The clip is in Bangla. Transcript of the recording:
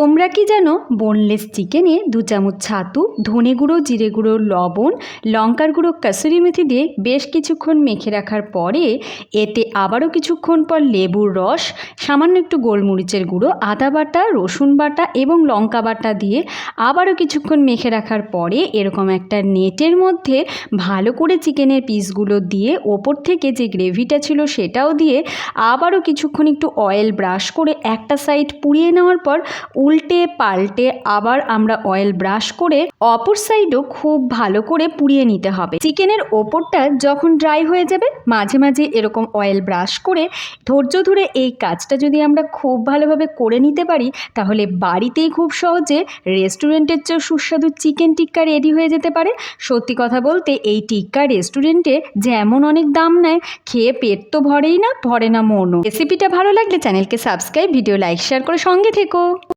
তোমরা কি জানো বোনলেস চিকেনে 2 চামচ ছাতু, ধনে গুঁড়ো, জিরে গুঁড়ো, লবণ, লঙ্কার গুঁড়ো, কাসুরি মেথি দিয়ে বেশ কিছুক্ষণ মেখে রাখার পরে এতে আবারও কিছুক্ষণ পর লেবুর রস, সামান্য একটু গোলমরিচের গুঁড়ো, আদা বাটা, রসুন বাটা এবং লঙ্কা বাটা দিয়ে আবারও কিছুক্ষণ মেখে রাখার পরে এরকম একটা নেটের মধ্যে ভালো করে চিকেনের পিসগুলো দিয়ে ওপর থেকে যে গ্রেভিটা ছিল সেটাও দিয়ে আবারও কিছুক্ষণ একটু অয়েল ব্রাশ করে একটা সাইড পুড়িয়ে নেওয়ার পর উল্টে পাল্টে আবার আমরা অয়েল ব্রাশ করে অপর সাইডও খুব ভালো করে পুড়িয়ে নিতে হবে। চিকেনের ওপরটা যখন ড্রাই হয়ে যাবে মাঝে মাঝে এরকম অয়েল ব্রাশ করে ধৈর্য ধরে এই কাজটা যদি আমরা খুব ভালোভাবে করে নিতে পারি তাহলে বাড়িতেই খুব সহজে রেস্টুরেন্টের চেয়েও সুস্বাদু চিকেন টিক্কা রেডি হয়ে যেতে পারে। সত্যি কথা বলতে এই টিক্কা রেস্টুরেন্টে যেমন অনেক দাম নেয়, খেয়ে পেট তো ভরে না মনও। রেসিপিটা ভালো লাগলে চ্যানেলকে সাবস্ক্রাইব, ভিডিও লাইক, শেয়ার করে সঙ্গে থেকো।